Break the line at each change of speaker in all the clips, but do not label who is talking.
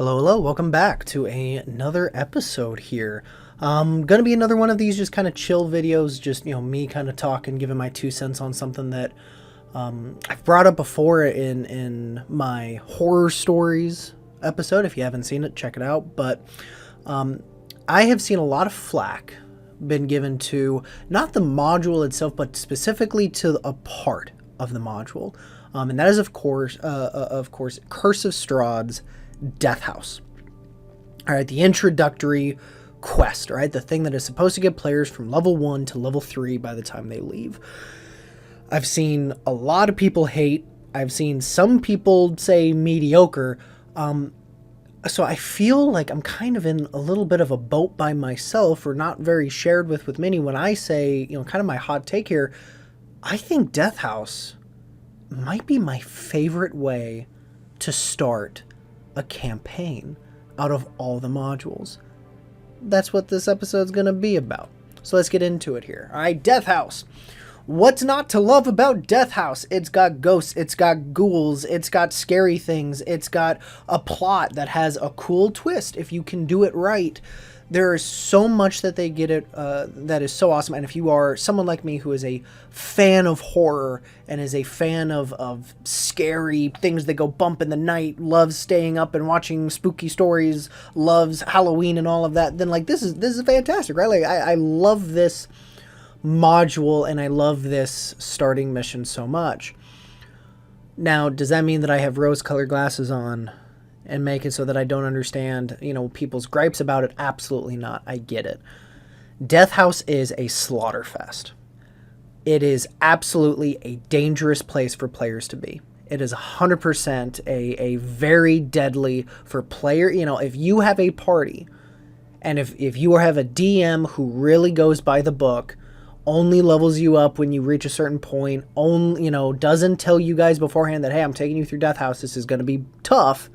Hello, hello, welcome back to another episode here. Gonna be another one of these just kind of chill videos, just, me kind of talking, giving my 2 cents on something that I've brought up before in my horror stories episode. If you haven't seen it, check it out. But I have seen a lot of flack been given to not the module itself, but specifically to a part of the module. And that is, of course, Curse of Strahd's Death House. All right, the introductory quest, all right, the thing that is supposed to get players from level 1 to level 3 by the time they leave. I've seen a lot of people hate. I've seen some people say mediocre. So I feel like I'm kind of in a little bit of a boat by myself, or not very shared with many, when I say, kind of my hot take here. I think Death House might be my favorite way to start a campaign out of all the modules. That's what this episode's going to be about. So let's get into it here. All right, Death House. What's not to love about Death House? It's got ghosts, it's got ghouls, it's got scary things, it's got a plot that has a cool twist if you can do it right. There is so much that they get it that is so awesome. And if you are someone like me who is a fan of horror and is a fan of scary things that go bump in the night, loves staying up and watching spooky stories, loves Halloween and all of that, then like this is fantastic, right? Like I love this module and I love this starting mission so much. Now, does that mean that I have rose-colored glasses on and make it so that I don't understand, people's gripes about it? Absolutely not. I get it. Death House is a slaughter fest. It is absolutely a dangerous place for players to be. It is 100% a very deadly for player. If you have a party and if you have a DM who really goes by the book, only levels you up when you reach a certain point, doesn't tell you guys beforehand that, hey, I'm taking you through Death House, this is going to be tough,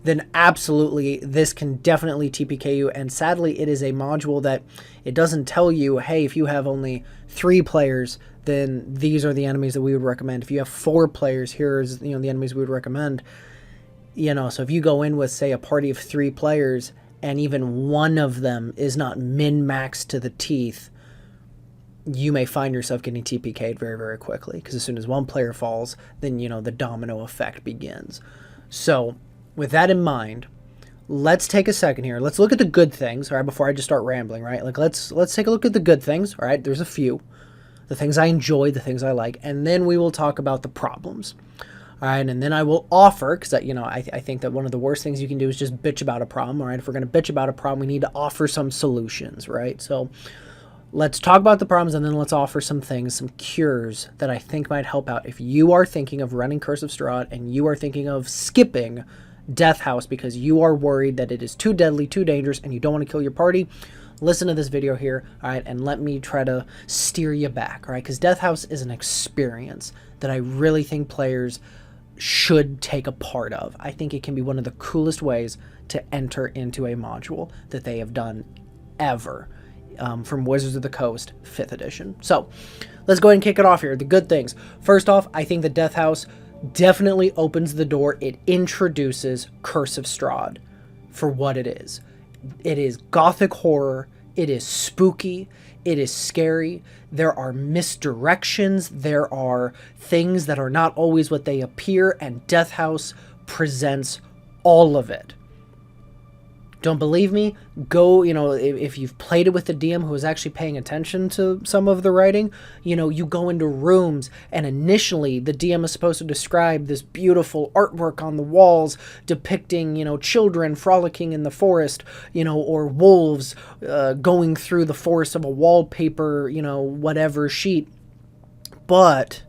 then absolutely this can definitely TPK you. And sadly, it is a module that it doesn't tell you, hey, if you have only 3 players, then these are the enemies that we would recommend. If you have 4 players, here's the enemies we would recommend. So if you go in with, say, a party of 3 players and even one of them is not min-maxed to the teeth, you may find yourself getting TPK'd very, very quickly, because as soon as one player falls, then the domino effect begins. So with that in mind, let's take a second here. Let's look at the good things, all right, before I just start rambling, right? Like let's take a look at the good things, all right? There's a few. The things I enjoy, the things I like, and then we will talk about the problems. All right, and then I will offer, because I think that one of the worst things you can do is just bitch about a problem, all right? If we're going to bitch about a problem, we need to offer some solutions, right? So let's talk about the problems, and then let's offer some things, some cures that I think might help out. If you are thinking of running Curse of Strahd and you are thinking of skipping Death House because you are worried that it is too deadly, too dangerous, and you don't want to kill your party, listen to this video here, all right, and let me try to steer you back, all right? Because Death House is an experience that I really think players should take a part of. I think it can be one of the coolest ways to enter into a module that they have done ever. From Wizards of the Coast 5th edition. So let's go ahead and kick it off here. The good things. First off, I think the Death House definitely opens the door. It introduces Curse of Strahd for what it is. It is gothic horror. It is spooky. It is scary. There are misdirections. There are things that are not always what they appear, and Death House presents all of it. Don't believe me? Go, if you've played it with the DM who is actually paying attention to some of the writing, you go into rooms and initially the DM is supposed to describe this beautiful artwork on the walls depicting, children frolicking in the forest, or wolves going through the forest of a wallpaper, whatever sheet. But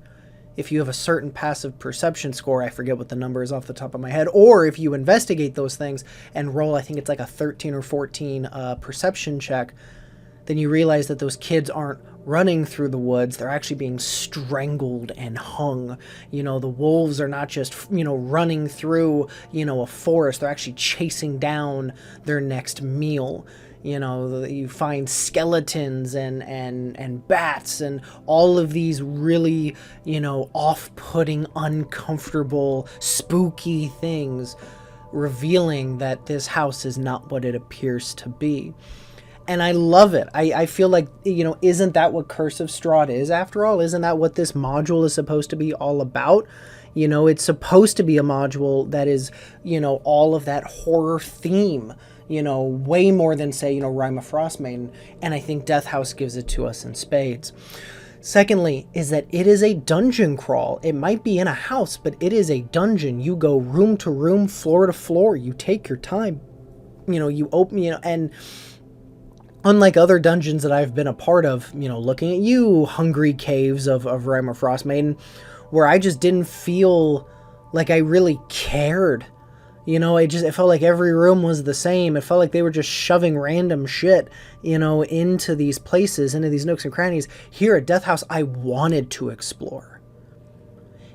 if you have a certain passive perception score, I forget what the number is off the top of my head, or if you investigate those things and roll, I think it's like a 13 or 14 perception check, then you realize that those kids aren't running through the woods. They're actually being strangled and hung. The wolves are not just, running through, a forest. They're actually chasing down their next meal. You find skeletons and bats and all of these really, off-putting, uncomfortable, spooky things. revealing that this house is not what it appears to be. And I love it. I feel like, isn't that what Curse of Strahd is after all? Isn't that what this module is supposed to be all about? It's supposed to be a module that is, all of that horror theme, way more than, say, Rima Frostmaiden. And I think Death House gives it to us in spades. Secondly, is that it is a dungeon crawl. It might be in a house, but it is a dungeon. You go room to room, floor to floor. You take your time. You open, and unlike other dungeons that I've been a part of, looking at you, Hungry Caves of Rima Frostmaiden, where I just didn't feel like I really cared. It felt like every room was the same. It felt like they were just shoving random shit, into these places, into these nooks and crannies. Here at Death House, I wanted to explore.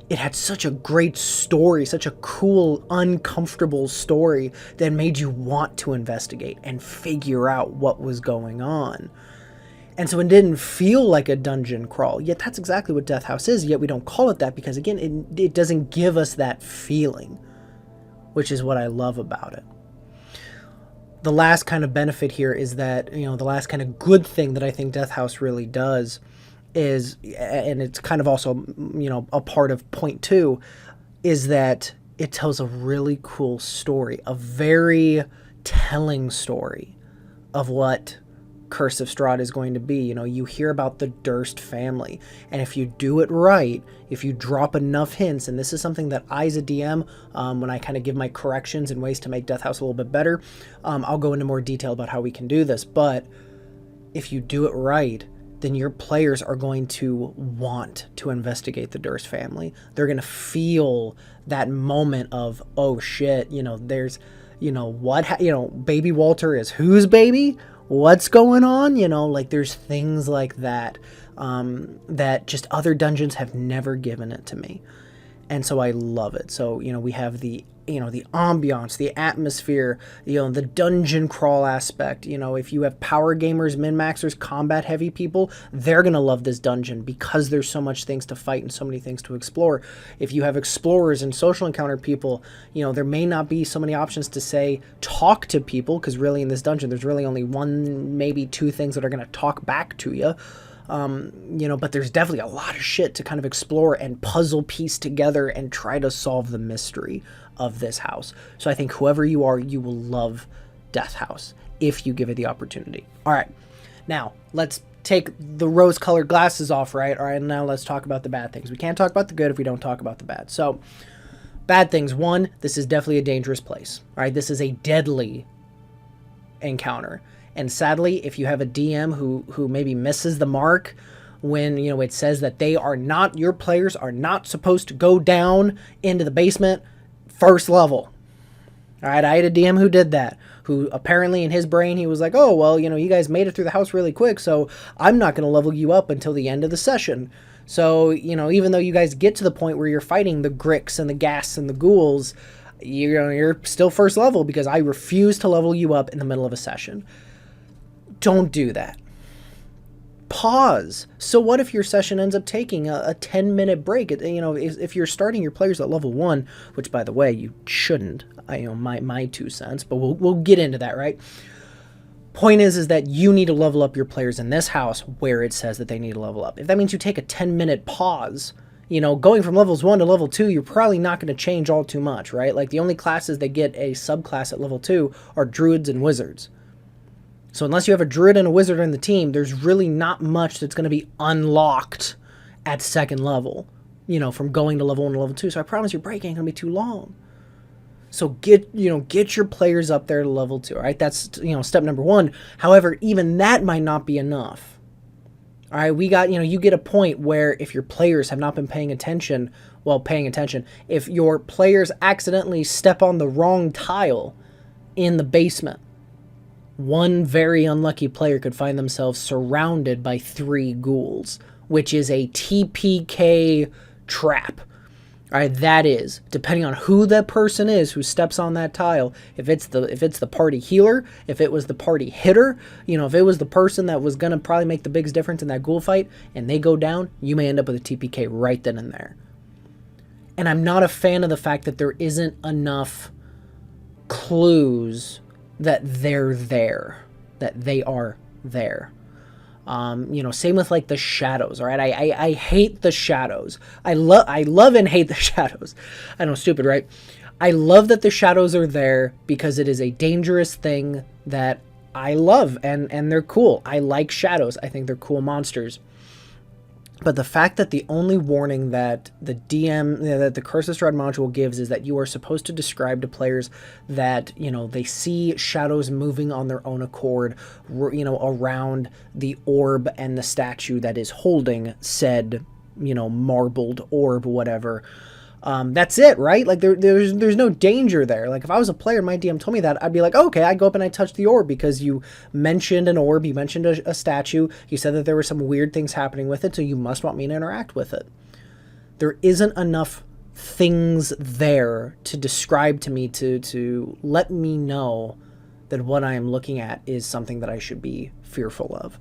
It had such a great story, such a cool, uncomfortable story that made you want to investigate and figure out what was going on. And so it didn't feel like a dungeon crawl, yet that's exactly what Death House is, yet we don't call it that because, again, it doesn't give us that feeling, which is what I love about it. The last kind of benefit here is that, the last kind of good thing that I think Death House really does is, and it's kind of also, a part of point 2, is that it tells a really cool story, a very telling story of what Curse of Strahd is going to be. You hear about the Durst family, and if you do it right, if you drop enough hints, and this is something that I as a DM, when I kind of give my corrections and ways to make Death House a little bit better, I'll go into more detail about how we can do this, but if you do it right, then your players are going to want to investigate the Durst family. They're going to feel that moment of, oh shit, there's, baby Walter is whose baby? What's going on? There's things like that, that just other dungeons have never given it to me. And so I love it. So, we have the ambiance, the atmosphere, the dungeon crawl aspect. If you have power gamers, min-maxers, combat heavy people, they're going to love this dungeon because there's so much things to fight and so many things to explore. If you have explorers and social encounter people, there may not be so many options to say, talk to people, because really in this dungeon, there's really only one, maybe two things that are going to talk back to you. But there's definitely a lot of shit to kind of explore and puzzle piece together and try to solve the mystery of this house. So I think whoever you are, you will love Death House if you give it the opportunity. All right, now let's take the rose-colored glasses off, right? All right, now let's talk about the bad things. We can't talk about the good if we don't talk about the bad. So, bad things. One, this is definitely a dangerous place. All right, this is a deadly encounter. And sadly, if you have a DM who maybe misses the mark when, it says that your players are not supposed to go down into the basement first level. All right, I had a DM who did that, who apparently in his brain, he was like, oh, well, you guys made it through the house really quick, so I'm not going to level you up until the end of the session. So, even though you guys get to the point where you're fighting the Gricks and the Ghasts and the Ghouls, you're still first level because I refuse to level you up in the middle of a session. Don't do that. Pause. So what if your session ends up taking a 10-minute break? If you're starting your players at level 1, which by the way, you shouldn't, my 2 cents, but we'll get into that, right? Point is that you need to level up your players in this house where it says that they need to level up. If that means you take a 10-minute pause, going from levels 1 to level 2, you're probably not going to change all too much, right? Like the only classes that get a subclass at level 2 are druids and wizards. So unless you have a druid and a wizard in the team, there's really not much that's going to be unlocked at second level, from going to level 1 to level 2. So I promise your break ain't going to be too long. So get your players up there to level 2, all right? That's, step number 1. However, even that might not be enough. All right, you get a point where if your players have not been paying attention, if your players accidentally step on the wrong tile in the basement, one very unlucky player could find themselves surrounded by 3 ghouls, which is a TPK trap. All right, that is, depending on who that person is who steps on that tile, if it's the party healer, if it was the party hitter, if it was the person that was going to probably make the biggest difference in that ghoul fight, and they go down, you may end up with a TPK right then and there. And I'm not a fan of the fact that there isn't enough clues that they're there, that they are there. You know, same with like the shadows, all right? I hate the shadows. I love and hate the shadows. I know, stupid, right? I love that the shadows are there because it is a dangerous thing that I love, and they're cool. I like shadows. I think they're cool monsters. But the fact that the only warning that the DM, that the Curse of Strahd module gives is that you are supposed to describe to players that, you know, they see shadows moving on their own accord, you know, around the orb and the statue that is holding said, you know, marbled orb, whatever. That's it, right? Like there's no danger there. Like if I was a player and my DM told me that, I'd be like, okay, I go up and I touch the orb because you mentioned an orb, you mentioned a statue, you said that there were some weird things happening with it, so you must want me to interact with it. There isn't enough things there to describe to me to let me know that what I am looking at is something that I should be fearful of.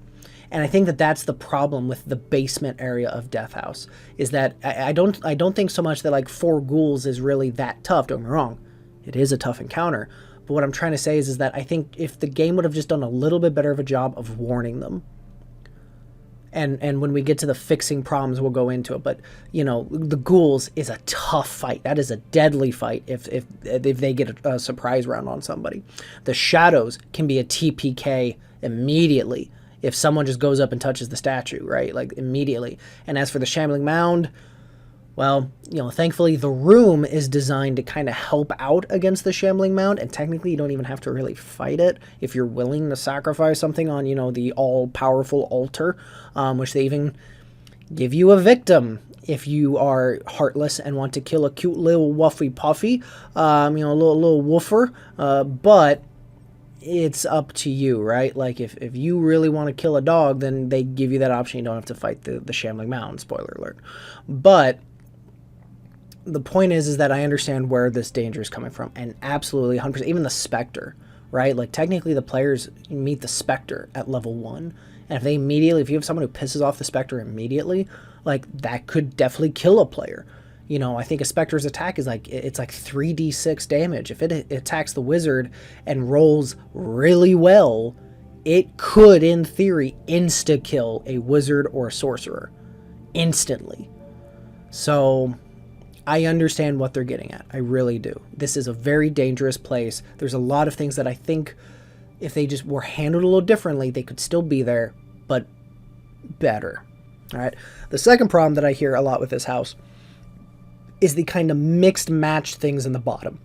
And I think that that's the problem with the basement area of Death House, is that I don't think so much that like 4 ghouls is really that tough. Don't get me wrong, it is a tough encounter. But what I'm trying to say is that I think if the game would have just done a little bit better of a job of warning them, and when we get to the fixing problems, we'll go into it. But you know, the ghouls is a tough fight. That is a deadly fight if they get a surprise round on somebody. The shadows can be a TPK immediately if someone just goes up and touches the statue, right? Like immediately. And as for the Shambling Mound, well, you know, thankfully the room is designed to kind of help out against the Shambling Mound, and technically you don't even have to really fight it if you're willing to sacrifice something on, you know, the all-powerful altar, which they even give you a victim if you are heartless and want to kill a cute little wuffy puffy, you know, a little woofer, but it's up to you, right? Like if you really want to kill a dog, then they give you that option. You don't have to fight the Shambling Mound, spoiler alert. But the point is that I understand where this danger is coming from, and absolutely 100%, even the Spectre, right? Like technically the players meet the Spectre at level 1, and if you have someone who pisses off the Spectre immediately, like that could definitely kill a player. You know, I think a Spectre's attack is like, it's like 3d6 damage. If it attacks the wizard and rolls really well, it could, in theory, insta-kill a wizard or a sorcerer. Instantly. So, I understand what they're getting at. I really do. This is a very dangerous place. There's a lot of things that I think, if they just were handled a little differently, they could still be there, but better. Alright? The second problem that I hear a lot with this house is the kind of mixed match things in the bottom.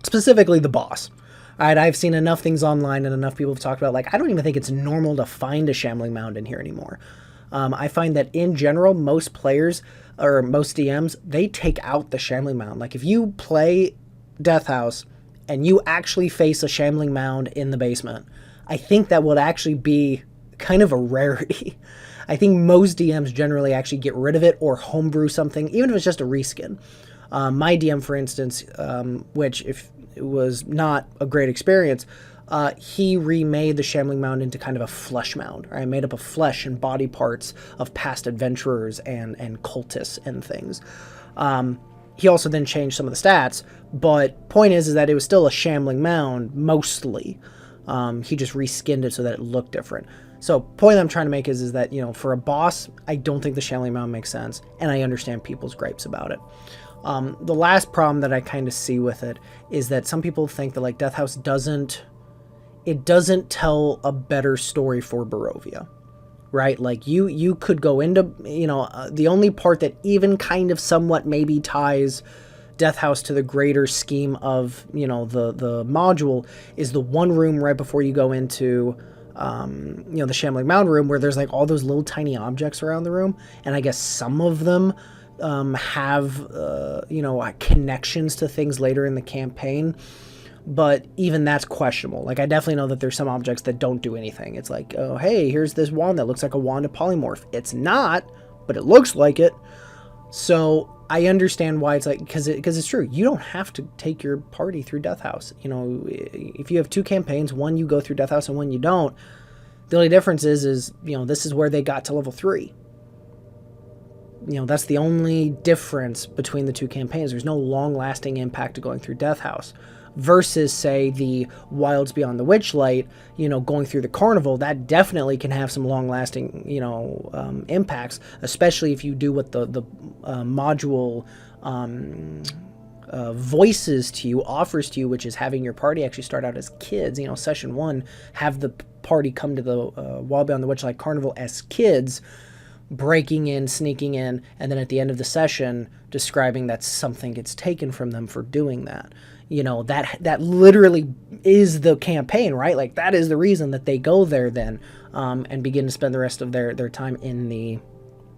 Specifically the boss. Alright, I've seen enough things online and enough people have talked about, like, I don't even think it's normal to find a Shambling Mound in here anymore. I find that in general, most players, or most DMs, they take out the Shambling Mound. Like, if you play Death House and you actually face a Shambling Mound in the basement, I think that would actually be kind of a rarity. I think most DMs generally actually get rid of it or homebrew something, even if it's just a reskin. My DM, for instance, which if it was not a great experience, he remade the Shambling Mound into kind of a flesh mound, right? Made up of flesh and body parts of past adventurers and cultists and things. He also then changed some of the stats, but point is that it was still a Shambling Mound, mostly. He just reskinned it so that it looked different. So point I'm trying to make is that, you know, for a boss, I don't think the Shambling Mound makes sense, and I understand people's gripes about it. The last problem that I kind of see with it is that some people think that, like, Death House doesn't tell a better story for Barovia, right? Like, you could go into, you know, the only part that even kind of somewhat maybe ties Death House to the greater scheme of, you know, the module is the one room right before you go into, you know, the Shambling Mound room, where there's like all those little tiny objects around the room, and I guess some of them have, you know, connections to things later in the campaign, but even that's questionable. Like, I definitely know that there's some objects that don't do anything. It's like, oh, hey, here's this wand that looks like a wand of polymorph. It's not, but it looks like it. So I understand why it's like, because it's true. You don't have to take your party through Death House. You know, if you have 2 campaigns, one you go through Death House and one you don't, the only difference is, you know, this is where they got to level 3. You know, that's the only difference between the 2 campaigns. There's no long-lasting impact to going through Death House. versus, say, the Wilds Beyond the Witchlight, going through the carnival. That definitely can have some long-lasting, impacts, especially if you do what the module voices to you, offers to you, which is having your party actually start out as kids. Session 1, have the party come to the Wild Beyond the Witchlight Carnival as kids, breaking in, sneaking in, and then at the end of the session describing that something gets taken from them for doing that. That literally is the campaign, right? Like, that is the reason that they go there then, and begin to spend the rest of their time in the,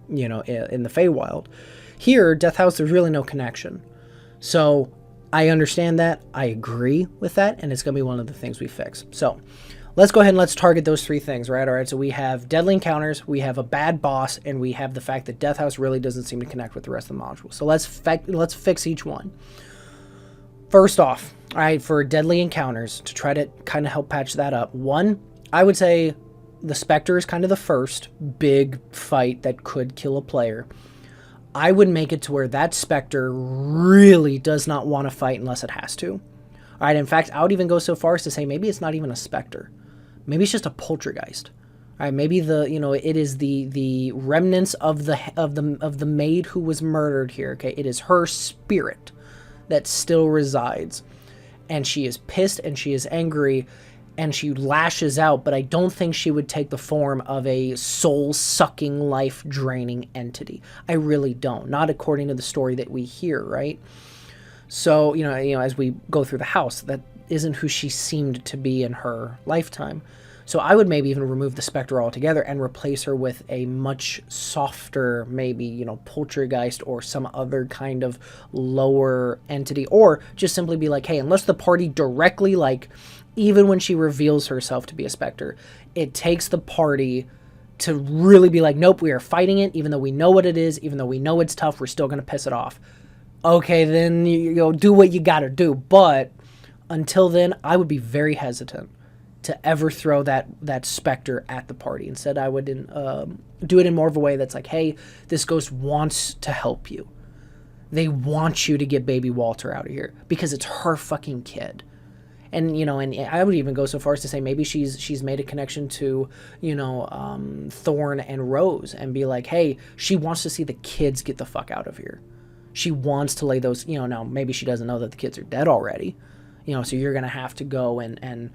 in the Feywild. Here, Death House, there's really no connection. So I understand that. I agree with that, and it's going to be one of the things we fix. So let's go ahead and let's target those 3 things, right? All right, so we have deadly encounters, we have a bad boss, and we have the fact that Death House really doesn't seem to connect with the rest of the module. So let's fix each one. First off, all right, for deadly encounters, to try to kind of help patch that up, 1, I would say the Spectre is kind of the first big fight that could kill a player. I would make it to where that Spectre really does not want to fight unless it has to. All right, in fact, I would even go so far as to say maybe it's not even a Spectre. Maybe it's just a poltergeist. All right, maybe it is the remnants of the maid who was murdered here. Okay, it is her spirit that still resides, and she is pissed and she is angry, and she lashes out. But I don't think she would take the form of a soul-sucking, life-draining entity. I really don't. Not according to the story that we hear, right? So as we go through the house, that isn't who she seemed to be in her lifetime. So I would maybe even remove the Spectre altogether and replace her with a much softer, maybe, poltergeist or some other kind of lower entity. Or just simply be like, hey, unless the party directly, like, even when she reveals herself to be a Spectre, it takes the party to really be like, nope, we are fighting it, even though we know what it is, even though we know it's tough, we're still going to piss it off. Okay, then do what you got to do. But until then, I would be very hesitant to ever throw that Spectre at the party. Instead, I would do it in more of a way that's like, hey, this ghost wants to help you. They want you to get baby Walter out of here because it's her fucking kid. And, and I would even go so far as to say maybe she's made a connection to, Thorn and Rose, and be like, hey, she wants to see the kids get the fuck out of here. She wants to lay those, now maybe she doesn't know that the kids are dead already, so you're going to have to go and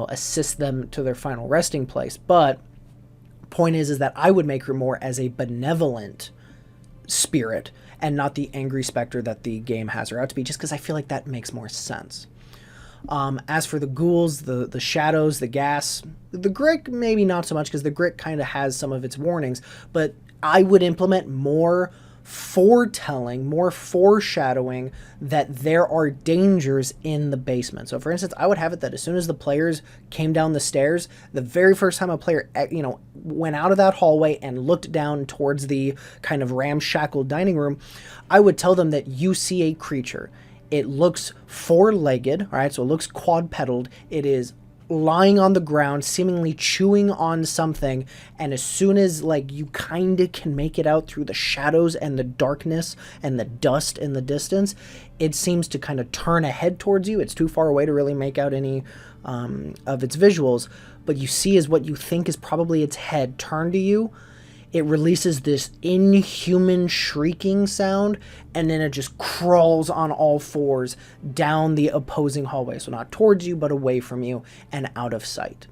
assist them to their final resting place. But point is that I would make her more as a benevolent spirit and not the angry Spectre that the game has her out to be, just because I feel like that makes more sense. As for the ghouls, the shadows, the gas, the Grick, maybe not so much, because the Grick kind of has some of its warnings, but I would implement more foretelling, more foreshadowing that there are dangers in the basement. So for instance, I would have it that as soon as the players came down the stairs, the very first time a player, went out of that hallway and looked down towards the kind of ramshackle dining room, I would tell them that you see a creature. It looks four-legged, all right, so it looks quad-pedaled. It is lying on the ground, seemingly chewing on something, and as soon as you kind of can make it out through the shadows and the darkness and the dust in the distance, it seems to kind of turn a head towards you. It's too far away to really make out any of its visuals, but you see is what you think is probably its head turn to you. It releases this inhuman shrieking sound, and then it just crawls on all fours down the opposing hallway. So not towards you, but away from you and out of sight.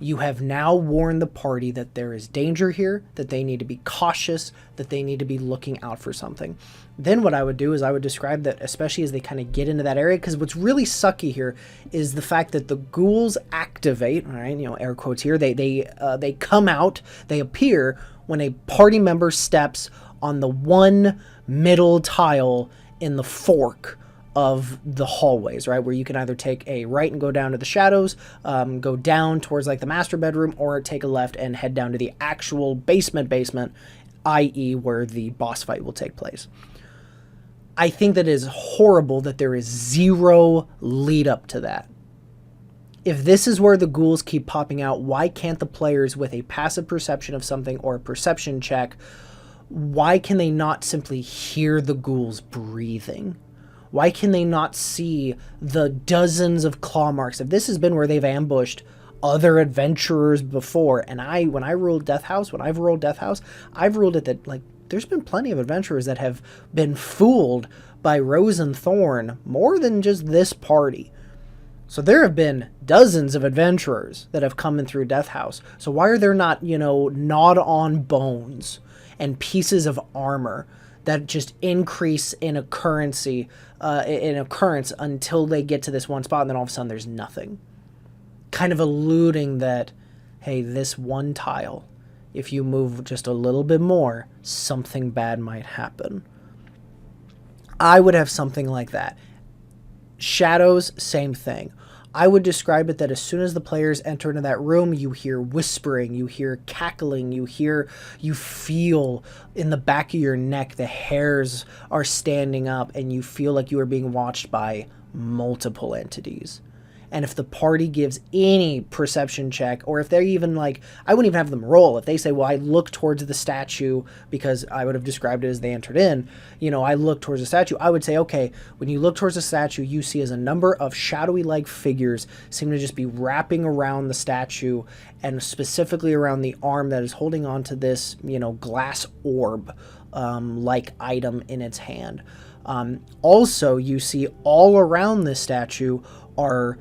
You have now warned the party that there is danger here, that they need to be cautious, that they need to be looking out for something. Then what I would do is I would describe that, especially as they kind of get into that area, because what's really sucky here is the fact that the ghouls activate, all right, air quotes here, they come out, they appear when a party member steps on the one middle tile in the fork of the hallways, right, where you can either take a right and go down to the shadows, go down towards the master bedroom, or take a left and head down to the actual basement, i.e. where the boss fight will take place. I think that it is horrible that there is zero lead up to that. If this is where the ghouls keep popping out, why can't the players with a passive perception of something or a perception check, why can they not simply hear the ghouls breathing? Why can they not see the dozens of claw marks? If this has been where they've ambushed other adventurers before, and when I've ruled Death House, I've ruled it that, like, there's been plenty of adventurers that have been fooled by Rose and Thorn more than just this party. So there have been dozens of adventurers that have come in through Death House. So why are there not, gnawed-on bones and pieces of armor that just increase in occurrence until they get to this one spot, and then all of a sudden there's nothing? Kind of alluding that, hey, this one tile, if you move just a little bit more, something bad might happen. I would have something like that. Shadows, same thing. I would describe it that as soon as the players enter into that room, you hear whispering, you hear cackling, you feel in the back of your neck the hairs are standing up, and you feel like you are being watched by multiple entities. And if the party gives any perception check, or if they're even like, I wouldn't even have them roll. If they say, well, I look towards the statue, because I would have described it as they entered in, I look towards the statue, I would say, okay, when you look towards the statue, you see as a number of shadowy-like figures seem to just be wrapping around the statue, and specifically around the arm that is holding on to this, glass orb like item in its hand. Also, you see all around this statue are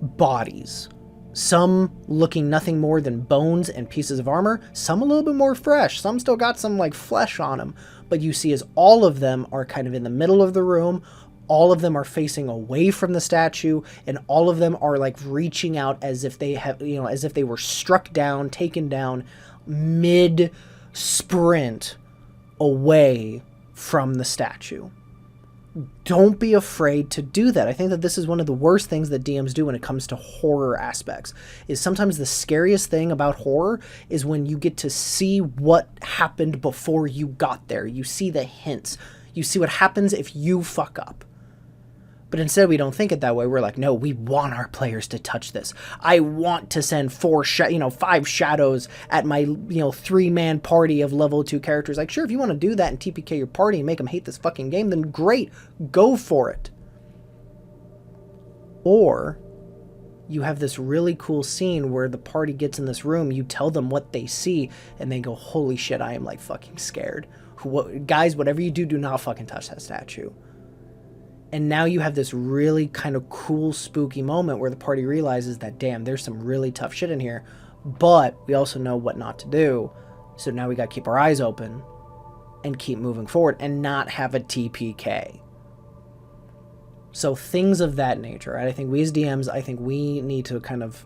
bodies, some looking nothing more than bones and pieces of armor, some a little bit more fresh, some still got some like flesh on them, but you see as all of them are kind of in the middle of the room, all of them are facing away from the statue, and all of them are like reaching out as if they have, as if they were struck down, taken down mid sprint away from the statue. Don't be afraid to do that. I think that this is one of the worst things that DMs do when it comes to horror aspects, is sometimes the scariest thing about horror is when you get to see what happened before you got there. You see the hints. You see what happens if you fuck up. But instead, we don't think it that way. We're like, no, we want our players to touch this. I want to send 5 shadows at my, 3-man party of level 2 characters. Like, sure, if you want to do that and TPK your party and make them hate this fucking game, then great, go for it. Or you have this really cool scene where the party gets in this room, you tell them what they see, and they go, holy shit, I am like fucking scared. Guys, whatever you do, do not fucking touch that statue. And now you have this really kind of cool, spooky moment where the party realizes that, damn, there's some really tough shit in here, but we also know what not to do. So now we got to keep our eyes open and keep moving forward and not have a TPK. So things of that nature, right? I think we as DMs, we need to kind of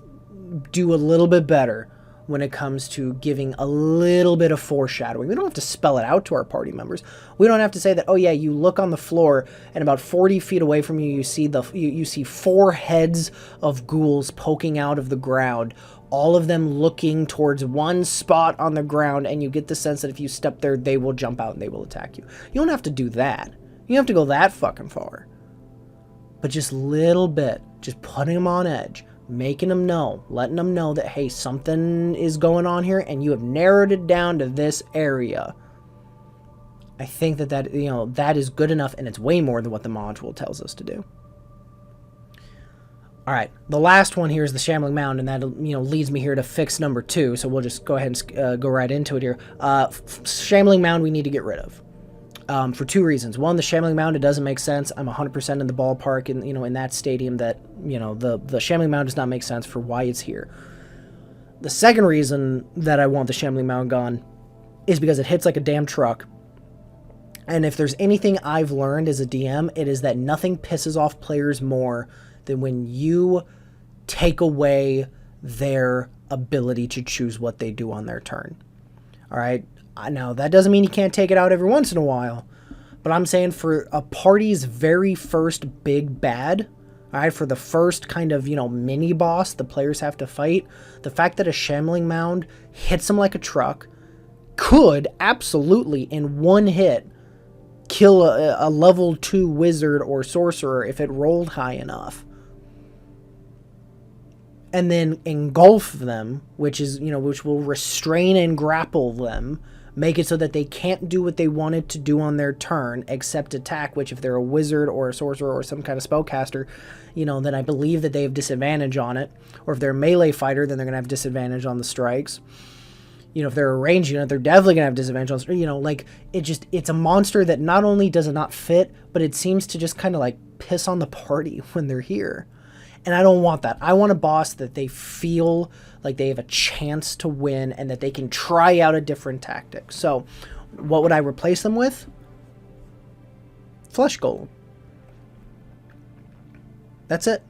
do a little bit better when it comes to giving a little bit of foreshadowing. We don't have to spell it out to our party members. We don't have to say that, oh yeah, you look on the floor and about 40 feet away from you, you see 4 heads of ghouls poking out of the ground, all of them looking towards one spot on the ground, and you get the sense that if you step there, they will jump out and they will attack you. You don't have to do that. You don't have to go that fucking far. But just little bit, just putting them on edge, making them know, letting them know that, hey, something is going on here and you have narrowed it down to this area. I think that is good enough, and it's way more than what the module tells us to do. All right, the last one here is the Shambling Mound, and that leads me here to fix number 2. So we'll just go ahead and go right into it here. Shambling Mound we need to get rid of. For 2 reasons. One, the Shambling Mound, it doesn't make sense. I'm 100% in the ballpark in that stadium that, the Shambling Mound does not make sense for why it's here. The second reason that I want the Shambling Mound gone is because it hits like a damn truck. And if there's anything I've learned as a DM, it is that nothing pisses off players more than when you take away their ability to choose what they do on their turn. All right? Now, that doesn't mean you can't take it out every once in a while, but I'm saying for a party's very first big bad, all right, for the first kind of, mini boss the players have to fight, the fact that a Shambling Mound hits them like a truck could absolutely, in one hit, kill a level 2 wizard or sorcerer if it rolled high enough. And then engulf them, which will restrain and grapple them, make it so that they can't do what they wanted to do on their turn except attack, which if they're a wizard or a sorcerer or some kind of spellcaster, then I believe that they have disadvantage on it. Or if they're a melee fighter, then they're going to have disadvantage on the strikes. If they're a ranged unit, they're definitely going to have disadvantage on, it's a monster that not only does it not fit, but it seems to just kind of like piss on the party when they're here. And I don't want that. I want a boss that they feel like they have a chance to win and that they can try out a different tactic. So what would I replace them with? Flesh Golem. That's it.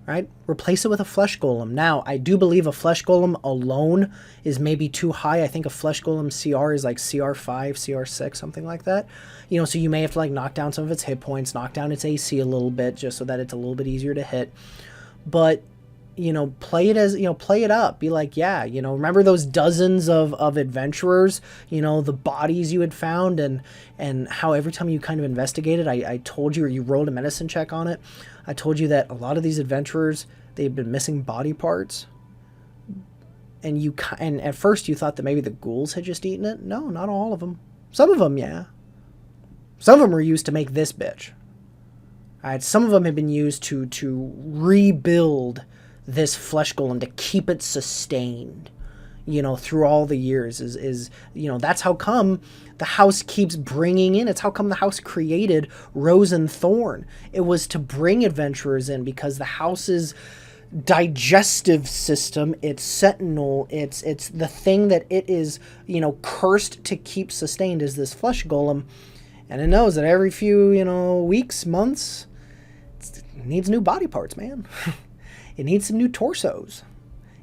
Right? Replace it with a Flesh Golem. Now, I do believe a Flesh Golem alone is maybe too high. I think a Flesh Golem CR is like CR5, CR6, something like that. So you may have to like knock down some of its hit points, knock down its AC a little bit just so that it's a little bit easier to hit. But, play it as, play it up. Be like, yeah, remember those dozens of adventurers, the bodies you had found and how every time you kind of investigated, I told you, or you rolled a medicine check on it. I told you that a lot of these adventurers, they've been missing body parts. And at first you thought that maybe the ghouls had just eaten it. No, not all of them. Some of them, yeah. Some of them were used to make this bitch. Some of them have been used to rebuild this Flesh Golem, to keep it sustained, through all the years. That's how come the house keeps bringing in. It's how come the house created Rose and Thorn. It was to bring adventurers in because the house's digestive system, its sentinel, it's the thing that it is, cursed to keep sustained is this Flesh Golem. And it knows that every few, weeks, months, it needs new body parts, man. It needs some new torsos.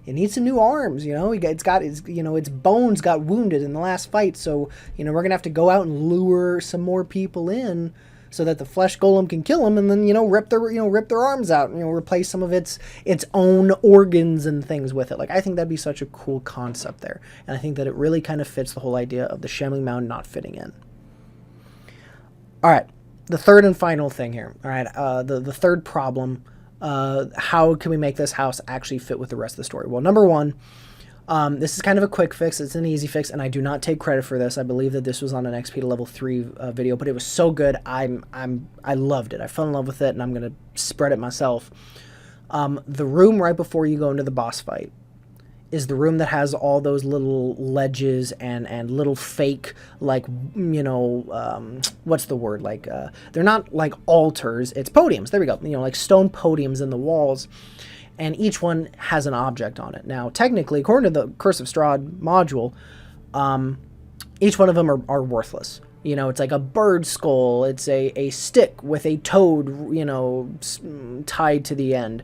It needs some new arms, its bones got wounded in the last fight. So, we're going to have to go out and lure some more people in so that the Flesh Golem can kill them and then, rip their arms out and, replace some of its own organs and things with it. Like, I think that'd be such a cool concept there. And I think that it really kind of fits the whole idea of the Shambling Mound not fitting in. All right, the third and final thing here. All right, the third problem, how can we make this house actually fit with the rest of the story? Well, number one, this is kind of a quick fix. It's an easy fix, and I do not take credit for this. I believe that this was on an XP to level 3 video, but it was so good. I loved it. I fell in love with it, and I'm going to spread it myself. The room right before you go into the boss fight is the room that has all those little ledges and little fake, like, what's the word? Like, they're not like altars, it's podiums. There we go. Like stone podiums in the walls. And each one has an object on it. Now, technically, according to the Curse of Strahd module, each one of them are worthless. It's like a bird skull. It's a stick with a toad, tied to the end.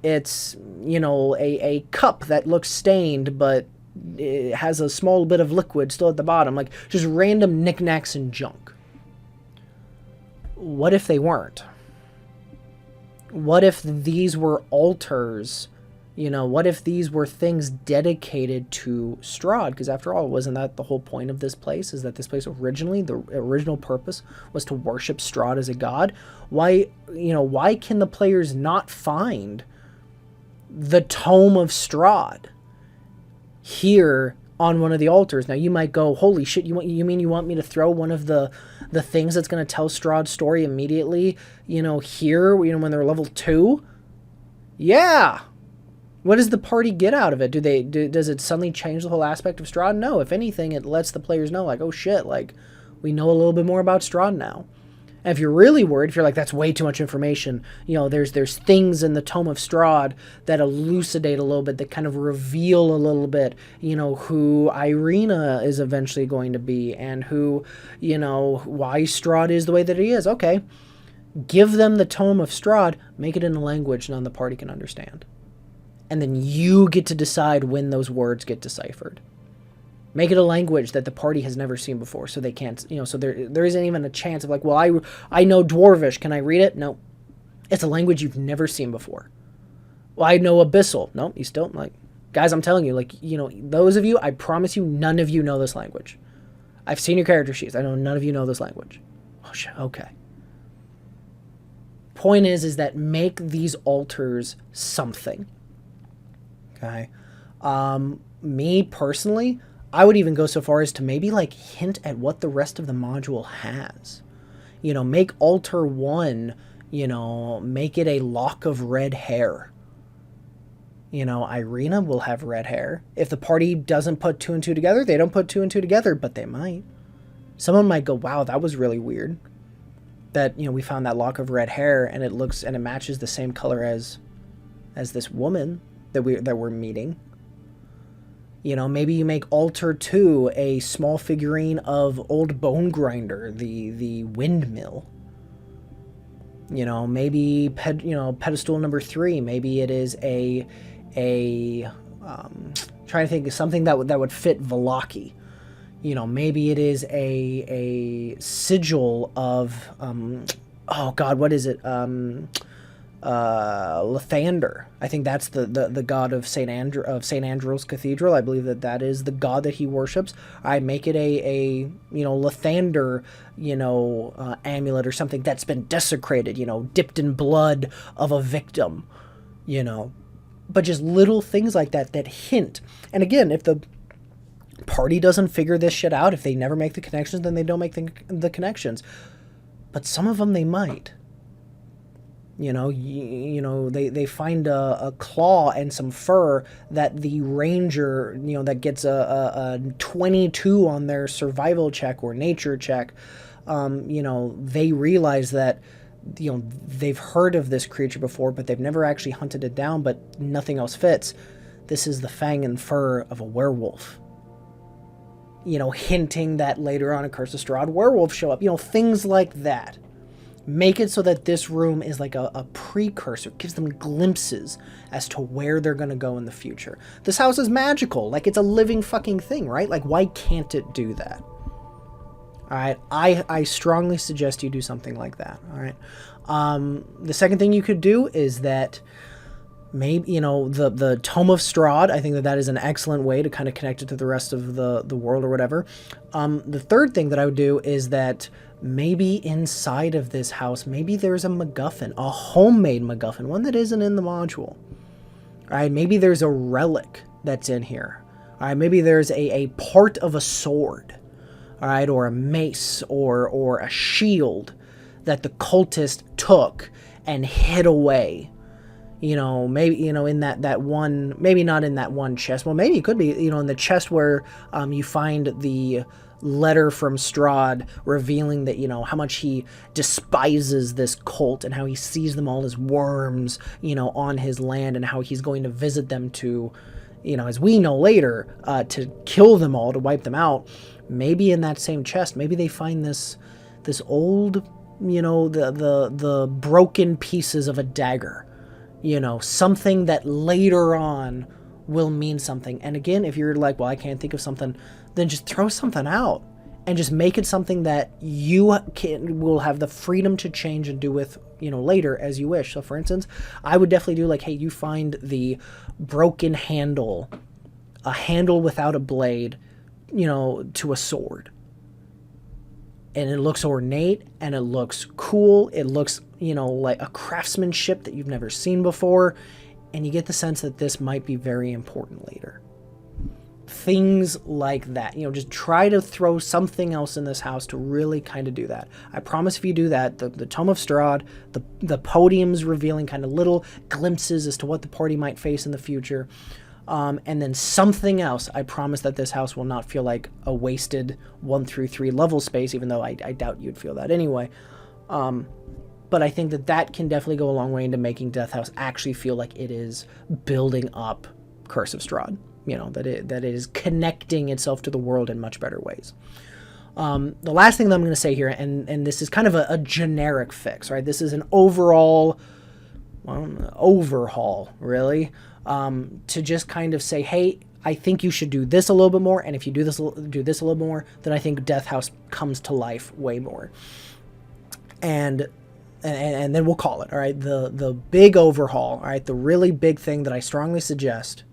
It's, a cup that looks stained, but it has a small bit of liquid still at the bottom. Like, just random knickknacks and junk. What if they weren't? What if these were altars? What if these were things dedicated to Strahd? Because after all, wasn't that the whole point of this place? Is that this place originally, the original purpose was to worship Strahd as a god? Why can the players not find the Tome of Strahd here on one of the altars? Now you might go, holy shit, you mean you want me to throw one of the things that's going to tell Strahd's story immediately, here, when they're level 2? Yeah. What does the party get out of it? Does it suddenly change the whole aspect of Strahd? No. If anything, it lets the players know, like, oh shit, like, we know a little bit more about Strahd now. And if you're really worried, if you're like, that's way too much information, there's things in the Tome of Strahd that elucidate a little bit, that kind of reveal a little bit, who Irina is eventually going to be and who, why Strahd is the way that he is. Okay, give them the Tome of Strahd, make it in a language none of the party can understand. And then you get to decide when those words get deciphered. Make it a language that the party has never seen before, so they can't, so there isn't even a chance of like, well, I know Dwarvish, can I read it? No. It's a language you've never seen before. Well, I know Abyssal. No, you still, like, guys, I'm telling you, like, those of you, I promise you, none of you know this language. I've seen your character sheets. I know none of you know this language. Oh, shit, okay. Point is that make these altars something. Okay? Me, personally, I would even go so far as to maybe like hint at what the rest of the module has. You know, make altar 1, you know, make it a lock of red hair. You know, Irina will have red hair. If the party doesn't put 2 and 2 together, they don't put 2 and 2 together, but they might. Someone might go, wow, that was really weird. That, you know, we found that lock of red hair and it looks and it matches the same color as this woman that we're meeting. You know, maybe you make altar 2 a small figurine of old Bone Grinder, the windmill. You know, maybe pedestal number 3, maybe it is trying to think of something that would fit Velaki. You know, maybe it is a sigil of oh god, what is it? Lathander. I think that's the god of St. Andrew's Cathedral. I believe that is the god that he worships. I make it a Lathander, amulet or something that's been desecrated, dipped in blood of a victim, but just little things like that hint. And again, if the party doesn't figure this shit out, if they never make the connections, then they don't make the connections. But some of them they might. They find a claw and some fur that the ranger, that gets a 22 on their survival check or nature check. They realize that, they've heard of this creature before, but they've never actually hunted it down, but nothing else fits. This is the fang and fur of a werewolf. Hinting that later on in Curse of Strahd, werewolves show up. Things like that. Make it so that this room is like a precursor. It gives them glimpses as to where they're going to go in the future. This house is magical. Like, it's a living fucking thing, right? Like, why can't it do that? All right. I strongly suggest you do something like that. All right. The second thing you could do is that maybe, the Tome of Strahd, I think that is an excellent way to kind of connect it to the rest of the world or whatever. The third thing that I would do is that maybe inside of this house, maybe there's a MacGuffin, a homemade MacGuffin, one that isn't in the module. All right, maybe there's a relic that's in here. All right, maybe there's a part of a sword, all right, or a mace or a shield that the cultist took and hid away. Maybe, in that one, maybe not in that one chest. Well, maybe it could be, in the chest where you find the letter from Strahd revealing that, how much he despises this cult and how he sees them all as worms, on his land, and how he's going to visit them to, as we know later, to kill them all, to wipe them out. Maybe in that same chest, maybe they find this old, the broken pieces of a dagger. Something that later on will mean something. And again, if you're like, well, I can't think of something, then just throw something out and just make it something that you will have the freedom to change and do with, later as you wish. So for instance, I would definitely do like, hey, you find the broken handle, a handle without a blade, to a sword. And it looks ornate and it looks cool. It looks, like a craftsmanship that you've never seen before. And you get the sense that this might be very important later. Things like that. Just try to throw something else in this house to really kind of do that. I promise if you do that, the Tome of Strahd, the podiums revealing kind of little glimpses as to what the party might face in the future. And then something else, I promise that this house will not feel like a wasted 1 through 3 level space, even though I doubt you'd feel that anyway. But I think that can definitely go a long way into making Death House actually feel like it is building up Curse of Strahd. That it is connecting itself to the world in much better ways. The last thing that I'm going to say here, and this is kind of a generic fix, right? This is an overall overhaul, really. To just kind of say, hey, I think you should do this a little bit more, and if you do this a little more, then I think Death House comes to life way more. And then we'll call it, all right? The big overhaul, all right? The really big thing that I strongly suggest,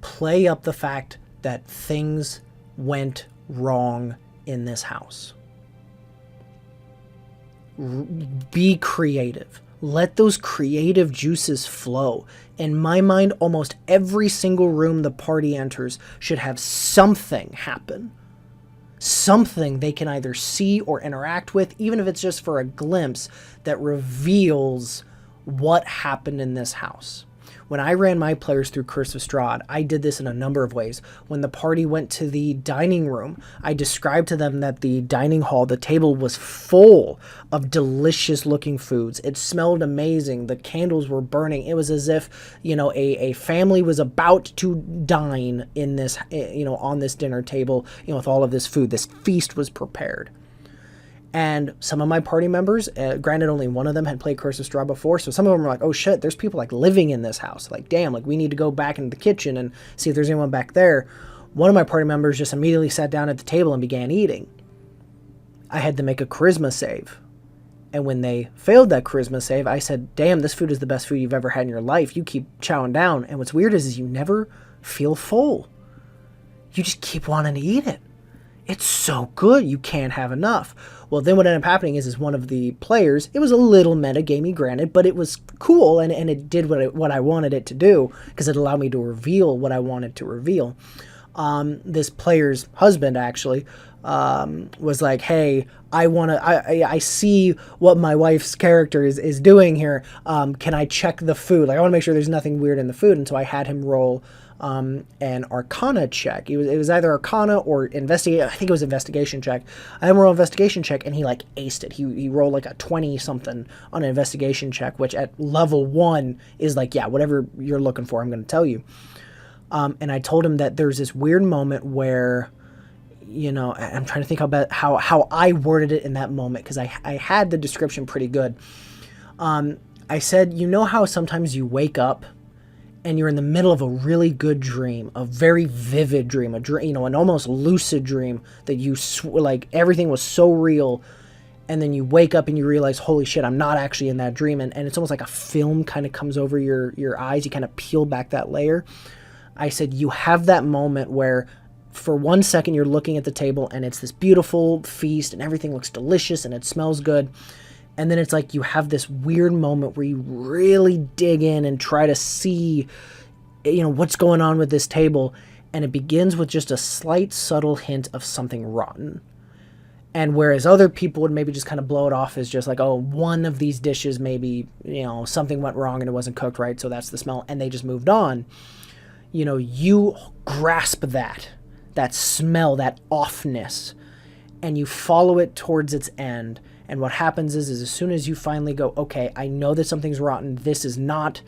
play up the fact that things went wrong in this house. Be creative. Let those creative juices flow. In my mind, almost every single room the party enters should have something happen. Something they can either see or interact with, even if it's just for a glimpse, that reveals what happened in this house. When I ran my players through Curse of Strahd, I did this in a number of ways. When the party went to the dining room, I described to them that the dining hall, the table was full of delicious looking foods. It smelled amazing. The candles were burning. It was as if, a family was about to dine in this, on this dinner table, with all of this food. This feast was prepared. And some of my party members, granted only one of them had played Curse of Strahd before, so some of them were like, oh shit, there's people like living in this house. Like, damn, like we need to go back into the kitchen and see if there's anyone back there. One of my party members just immediately sat down at the table and began eating. I had to make a charisma save. And when they failed that charisma save, I said, damn, this food is the best food you've ever had in your life. You keep chowing down. And what's weird is you never feel full. You just keep wanting to eat it. It's so good, you can't have enough. Well, then what ended up happening is one of the players, it was a little metagamey, granted, but it was cool, and it did what I wanted it to do, because it allowed me to reveal what I wanted to reveal. This player's husband, actually, was like, hey, I see what my wife's character is doing here. Can I check the food? Like, I want to make sure there's nothing weird in the food, and so I had him roll an Arcana check. It was either Arcana or investigate. I think it was investigation check. I had him roll an investigation check, and he like aced it. He rolled like a 20 something on an investigation check, which at level 1 is like, yeah, whatever you're looking for, I'm going to tell you. And I told him that there's this weird moment where, I'm trying to think about how I worded it in that moment, because I had the description pretty good. I said, how sometimes you wake up and you're in the middle of a really good dream, a very vivid dream, an almost lucid dream that you like everything was so real, and then you wake up and you realize, holy shit, I'm not actually in that dream, and it's almost like a film kind of comes over your eyes. You kind of peel back that layer. I said, you have that moment where for 1 second you're looking at the table and it's this beautiful feast and everything looks delicious and it smells good. And then it's like you have this weird moment where you really dig in and try to see, what's going on with this table. And it begins with just a slight, subtle hint of something rotten. And whereas other people would maybe just kind of blow it off as just like, oh, one of these dishes maybe, something went wrong and it wasn't cooked right, so that's the smell. And they just moved on. You grasp that smell, that offness, and you follow it towards its end. And what happens is as soon as you finally go, okay, I know that something's rotten, this is not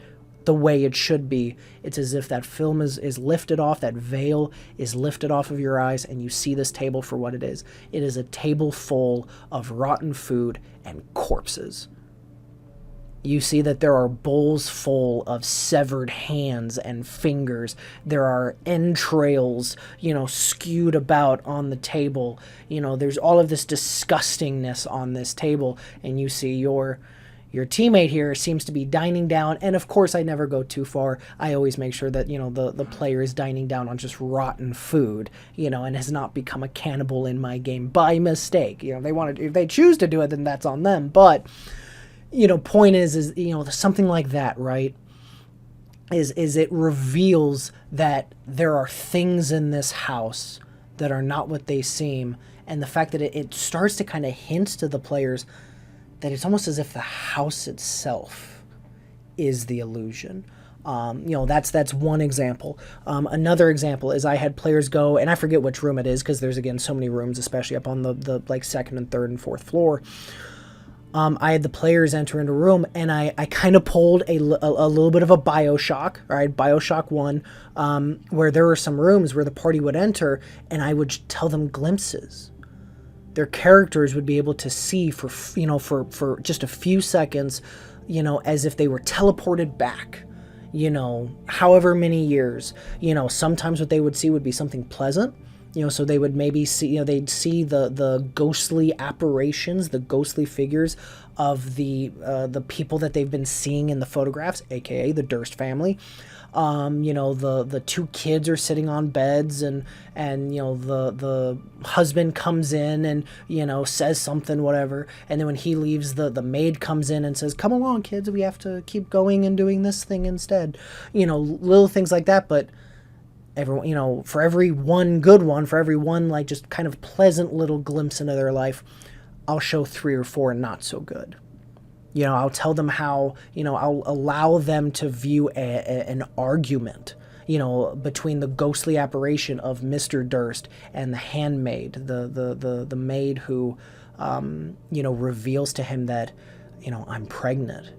the way it should be, it's as if that film is lifted off, that veil is lifted off of your eyes, and you see this table for what it is. It is a table full of rotten food and corpses. You see that there are bowls full of severed hands and fingers. There are entrails, skewed about on the table. There's all of this disgustingness on this table. And you see your teammate here seems to be dining down. And of course, I never go too far. I always make sure that, the player is dining down on just rotten food, and has not become a cannibal in my game by mistake. If they choose to do it, then that's on them. But point is something like that, right? Is it reveals that there are things in this house that are not what they seem, and the fact that it starts to kind of hint to the players that it's almost as if the house itself is the illusion. That's one example. Another example is I had players go, and I forget which room it is because there's again so many rooms, especially up on the like second and third and fourth floor. I had the players enter into a room, and I kind of pulled a little bit of a Bioshock, right? Bioshock 1, where there were some rooms where the party would enter, and I would tell them glimpses. Their characters would be able to see for just a few seconds, as if they were teleported back, however many years. Sometimes what they would see would be something pleasant, So they would maybe see, they'd see the ghostly apparitions, the ghostly figures of the people that they've been seeing in the photographs, aka the Durst family. The two kids are sitting on beds, and the husband comes in and says something, whatever, and then when he leaves, the maid comes in and says, "Come along, kids, we have to keep going and doing this thing instead." Little things like that. But everyone, for every one good one, for every one like just kind of pleasant little glimpse into their life, I'll show 3 or 4 not so good. I'll tell them how, I'll allow them to view an argument, between the ghostly apparition of Mr. Durst and the handmaid, the maid who, reveals to him that, "I'm pregnant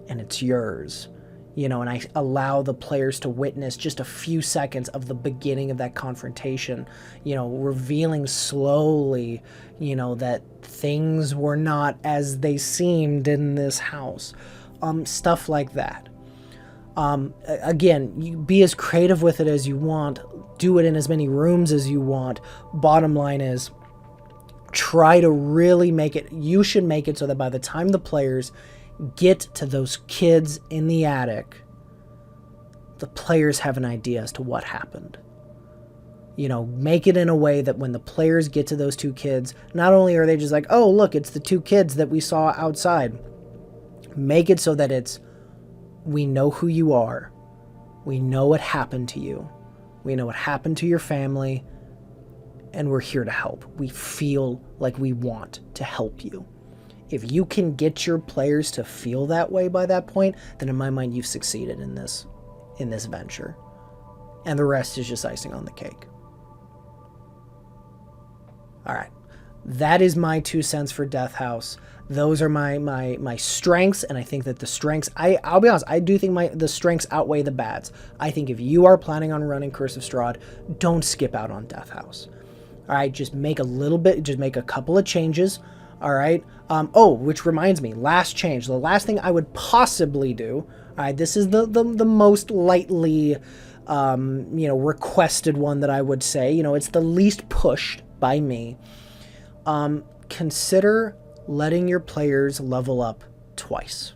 and it's yours." And I allow the players to witness just a few seconds of the beginning of that confrontation, revealing slowly, that things were not as they seemed in this house. Stuff like that. Again, you be as creative with it as you want. Do it in as many rooms as you want. Bottom line is, try to really make it, you should make it so that by the time the players get to those kids in the attic, the players have an idea as to what happened. Make it in a way that when the players get to those 2 kids, not only are they just like, "Oh, look, it's the 2 kids that we saw outside." Make it so that it's, "We know who you are. We know what happened to you. We know what happened to your family, and we're here to help. We feel like we want to help you." If you can get your players to feel that way by that point, then in my mind, you've succeeded in this venture. And the rest is just icing on the cake. All right. That is my 2 cents for Death House. Those are my strengths, and I think that the strengths, I'll be honest, I do think the strengths outweigh the bads. I think if you are planning on running Curse of Strahd, don't skip out on Death House. All right, just make a couple of changes. All right. Which reminds me, last change. The last thing I would possibly do. All right. This is the most lightly, requested one that I would say. It's the least pushed by me. Consider letting your players level up twice,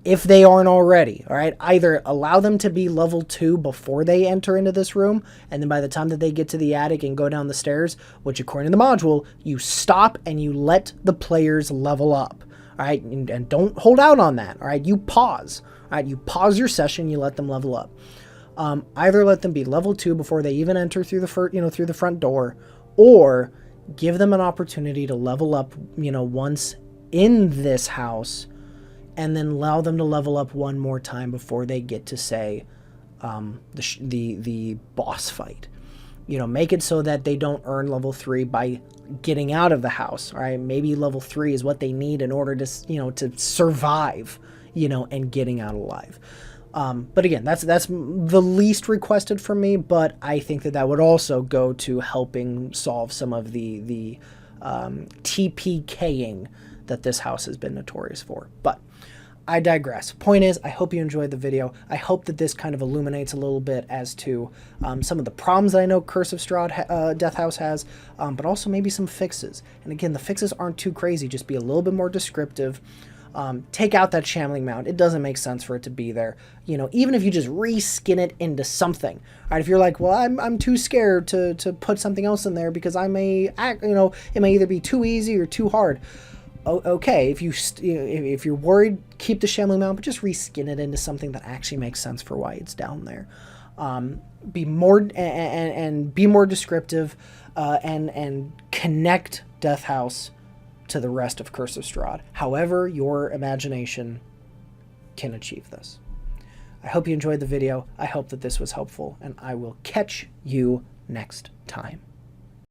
if they aren't already. All right. Either allow them to be level 2 before they enter into this room, and then by the time that they get to the attic and go down the stairs, which according to the module, you stop and you let the players level up. All right. And don't hold out on that. All right. You pause. All right. You pause your session. You let them level up. Either let them be level 2 before they even enter through through the front door, or give them an opportunity to level up, once in this house, and then allow them to level up one more time before they get to, say, the boss fight. Make it so that they don't earn level 3 by getting out of the house. All right, maybe level 3 is what they need in order to, to survive, and getting out alive. But again, that's the least requested for me, but I think that would also go to helping solve some of the TPKing that this house has been notorious for. But I digress. Point is, I hope you enjoyed the video. I hope that this kind of illuminates a little bit as to some of the problems that I know Curse of Strahd Death House has, but also maybe some fixes. And again, the fixes aren't too crazy. Just be a little bit more descriptive. Take out that Shambling Mound. It doesn't make sense for it to be there. Even if you just reskin it into something. All right, if you're like, well, I'm too scared to put something else in there because I may, it may either be too easy or too hard. Okay, if you're worried, keep the Shambling Mound, but just reskin it into something that actually makes sense for why it's down there. Be more be more descriptive, and connect Death House to the rest of Curse of Strahd, however your imagination can achieve this. I hope you enjoyed the video. I hope that this was helpful, and I will catch you next time.